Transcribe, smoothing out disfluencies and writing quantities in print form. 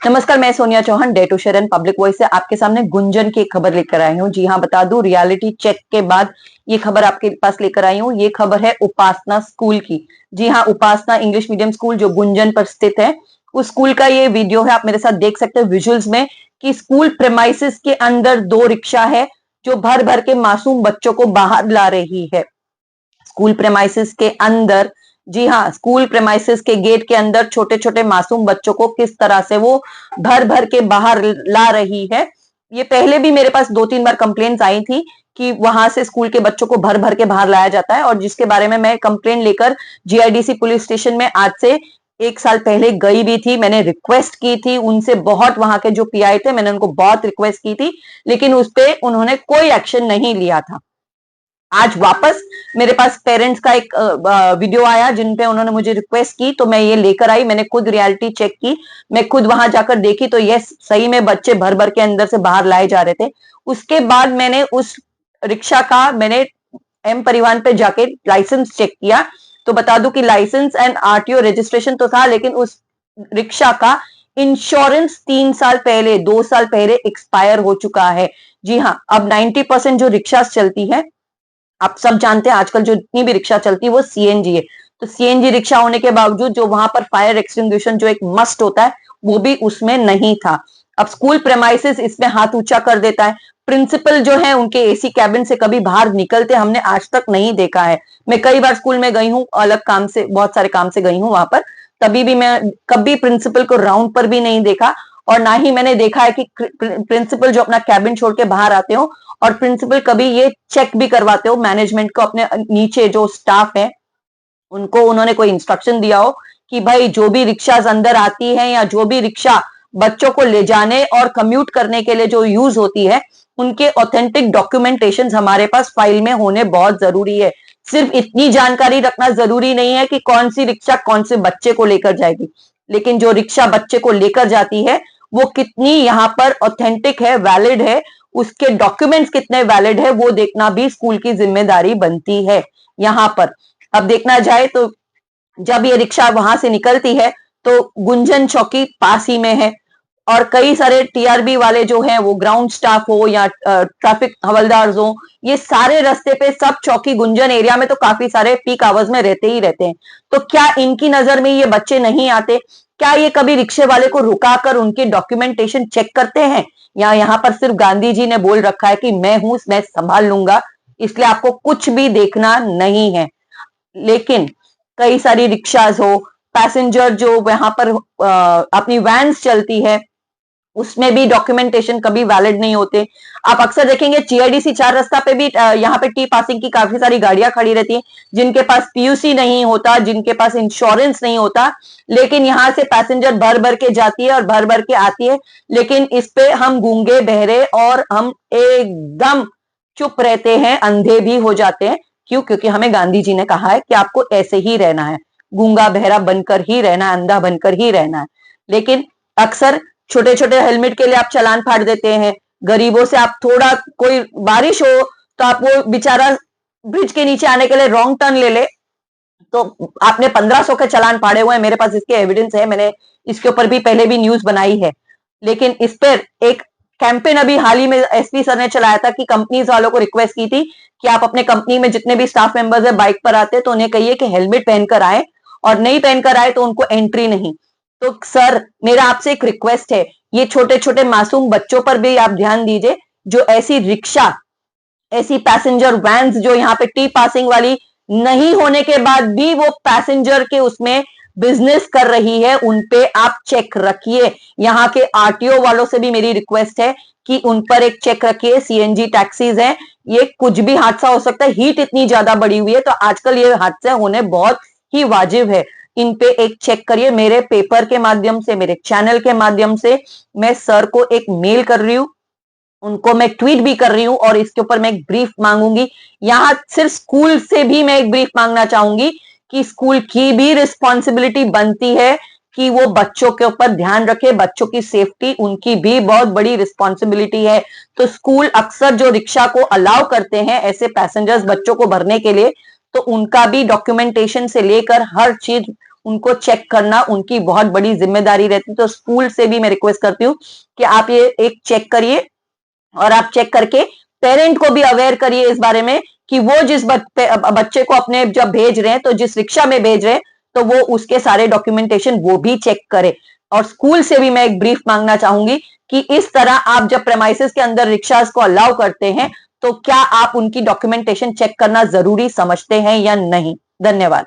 नमस्कार, मैं Sonia Chauhan day to share and public voice से आपके सामने गुंजन की एक खबर लेकर आई हूँ। जी हाँ, बता दूं, रियलिटी चेक के बाद ये खबर आपके पास लेकर आई हूँ। ये खबर है उपासना स्कूल की। जी हाँ, उपासना इंग्लिश मीडियम स्कूल जो गुंजन पर स्थित है, उस स्कूल का ये वीडियो है। आप मेरे साथ देख सकते हैं विजुअल्स में कि स्कूल प्रेमाइसिस के अंदर दो रिक्शा है जो भर भर के मासूम बच्चों को बाहर ला रही है। स्कूल प्रेमाइसिस के अंदर, जी हाँ, स्कूल प्रेमाइसिस के गेट के अंदर छोटे छोटे मासूम बच्चों को किस तरह से वो भर भर के बाहर ला रही है। ये पहले भी मेरे पास 2-3 बार कंप्लेंट्स आई थी कि वहां से स्कूल के बच्चों को भर भर के बाहर लाया जाता है, और जिसके बारे में मैं कंप्लेंट लेकर जीआईडीसी पुलिस स्टेशन में आज से 1 साल पहले गई भी थी। मैंने रिक्वेस्ट की थी उनसे, बहुत वहां के जो पीआई थे, मैंने उनको बहुत रिक्वेस्ट की थी, लेकिन उस पर उन्होंने कोई एक्शन नहीं लिया था। आज वापस मेरे पास पेरेंट्स का एक वीडियो आया जिन पे उन्होंने मुझे रिक्वेस्ट की, तो मैं ये लेकर आई। मैंने खुद रियलिटी चेक की, मैं खुद वहां जाकर देखी, तो यस, सही में बच्चे भर भर के अंदर से बाहर लाए जा रहे थे। उसके बाद मैंने उस रिक्शा का मैंने एम परिवहन पे जाके लाइसेंस चेक किया, तो बता दूं कि लाइसेंस एंड आरटीओ रजिस्ट्रेशन तो था, लेकिन उस रिक्शा का इंश्योरेंस 3 साल पहले, 2 साल पहले एक्सपायर हो चुका है। जी हाँ, अब 90% जो रिक्शा चलती है, आप सब जानते हैं आजकल जो इतनी भी रिक्शा चलती है वो सीएनजी है। तो सीएनजी रिक्शा होने के बावजूद जो वहां पर फायर एक्सटिंग्विशर जो एक मस्ट होता है, वो भी उसमें नहीं था। अब स्कूल प्रेमाइसिस इसमें हाथ ऊंचा कर देता है। प्रिंसिपल जो है उनके एसी कैबिन से कभी बाहर निकलते हमने आज तक नहीं देखा है। मैं कई बार स्कूल में गई हूँ, अलग काम से, बहुत सारे काम से गई हूँ वहां पर, तभी भी मैं कभी प्रिंसिपल को राउंड पर भी नहीं देखा। और ना ही मैंने देखा है कि प्रिंसिपल जो अपना कैबिन छोड़ के बाहर आते हो, और प्रिंसिपल कभी ये चेक भी करवाते हो मैनेजमेंट को, अपने नीचे जो स्टाफ है उनको उन्होंने कोई इंस्ट्रक्शन दिया हो कि भाई जो भी रिक्शा अंदर आती है या जो भी रिक्शा बच्चों को ले जाने और कम्यूट करने के लिए जो यूज होती है, उनके ऑथेंटिक डॉक्यूमेंटेशन हमारे पास फाइल में होने बहुत जरूरी है। सिर्फ इतनी जानकारी रखना जरूरी नहीं है कि कौन सी रिक्शा कौन से बच्चे को लेकर जाएगी, लेकिन जो रिक्शा बच्चे को लेकर जाती है वो कितनी यहाँ पर ऑथेंटिक है, वैलिड है, उसके डॉक्यूमेंट्स कितने वैलिड है, वो देखना भी स्कूल की जिम्मेदारी बनती है यहाँ पर। अब देखना जाए तो जब ये रिक्शा वहां से निकलती है तो गुंजन चौकी पास ही में है, और कई सारे टीआरबी वाले जो हैं, वो ग्राउंड स्टाफ हो या ट्रैफिक हवलदार हो, ये सारे रास्ते पे सब चौकी गुंजन एरिया में तो काफी सारे पीक आवर्स में रहते ही रहते हैं। तो क्या इनकी नजर में ये बच्चे नहीं आते? क्या ये कभी रिक्शे वाले को रुकाकर उनके डॉक्यूमेंटेशन चेक करते हैं? या यहाँ पर सिर्फ गांधी जी ने बोल रखा है कि मैं हूं, मैं संभाल लूंगा, इसलिए आपको कुछ भी देखना नहीं है? लेकिन कई सारी रिक्शाज हो, पैसेंजर जो वहां पर अपनी वैन्स चलती है, उसमें भी डॉक्यूमेंटेशन कभी वैलिड नहीं होते। आप अक्सर देखेंगे जीआईडीसी 4 रास्ता पे भी यहाँ पे टी पासिंग की काफी सारी गाड़ियां खड़ी रहती हैं जिनके पास पीयूसी नहीं होता, जिनके पास इंश्योरेंस नहीं होता, लेकिन यहाँ से पैसेंजर भर भर के जाती है और भर भर के आती है। लेकिन इस पे हम गूंगे बहरे और हम एकदम चुप रहते हैं, अंधे भी हो जाते हैं। क्यों? क्योंकि हमें गांधी जी ने कहा है कि आपको ऐसे ही रहना है, गूंगा बहरा बनकर ही रहना है, अंधा बनकर ही रहना है। लेकिन अक्सर छोटे छोटे हेलमेट के लिए आप चालान फाड़ देते हैं। गरीबों से आप थोड़ा, कोई बारिश हो तो आप वो बेचारा ब्रिज के नीचे आने के लिए रॉन्ग टर्न ले ले, तो आपने 1500 के चालान फाड़े हुए हैं। मेरे पास इसके एविडेंस है, मैंने इसके ऊपर भी पहले भी न्यूज बनाई है। लेकिन इस पर एक कैंपेन अभी हाल ही में एसपी सर ने चलाया था कि कंपनीज वालों को रिक्वेस्ट की थी कि आप अपने कंपनी में जितने भी स्टाफ मेंबर्स है बाइक पर आते हैं तो उन्हें कहिए कि हेलमेट पहनकर आए, और नहीं पहनकर आए तो उनको एंट्री नहीं। तो सर, मेरा आपसे एक रिक्वेस्ट है, ये छोटे छोटे मासूम बच्चों पर भी आप ध्यान दीजिए। जो ऐसी रिक्शा, ऐसी पैसेंजर वैन्स जो यहाँ पे टी पासिंग वाली नहीं होने के बाद भी वो पैसेंजर के उसमें बिजनेस कर रही है, उनपे आप चेक रखिए। यहाँ के आरटीओ वालों से भी मेरी रिक्वेस्ट है कि उन पर एक चेक रखिए। सीएनजी टैक्सीज हैं, ये कुछ भी हादसा हो सकता है, हीट इतनी ज्यादा बढ़ी हुई है तो आजकल ये हादसे होने बहुत ही वाजिब है। इन पे एक चेक करिए। मेरे पेपर के माध्यम से, मेरे चैनल के माध्यम से मैं सर को एक मेल कर रही हूं, उनको मैं ट्वीट भी कर रही हूं, और इसके ऊपर मैं एक ब्रीफ मांगूंगी। यहां सिर्फ स्कूल से भी मैं एक ब्रीफ मांगना चाहूंगी कि स्कूल की भी रिस्पॉन्सिबिलिटी बनती है कि वो बच्चों के ऊपर ध्यान रखे, बच्चों की सेफ्टी उनकी भी बहुत बड़ी रिस्पॉन्सिबिलिटी है। तो स्कूल अक्सर जो रिक्शा को अलाउ करते हैं ऐसे पैसेंजर्स बच्चों को भरने के लिए, तो उनका भी डॉक्यूमेंटेशन से लेकर हर चीज उनको चेक करना उनकी बहुत बड़ी जिम्मेदारी रहती है। तो स्कूल से भी मैं रिक्वेस्ट करती हूँ कि आप ये एक चेक करिए और आप चेक करके पेरेंट को भी अवेयर करिए इस बारे में कि वो जिस बच्चे को अपने जब भेज रहे हैं, तो जिस रिक्शा में भेज रहे हैं, तो वो उसके सारे डॉक्यूमेंटेशन वो भी चेक करे। और स्कूल से भी मैं एक ब्रीफ मांगना चाहूंगी कि इस तरह आप जब प्रेमाइसेस के अंदर रिक्शास को अलाउ करते हैं, तो क्या आप उनकी डॉक्यूमेंटेशन चेक करना जरूरी समझते हैं या नहीं। धन्यवाद।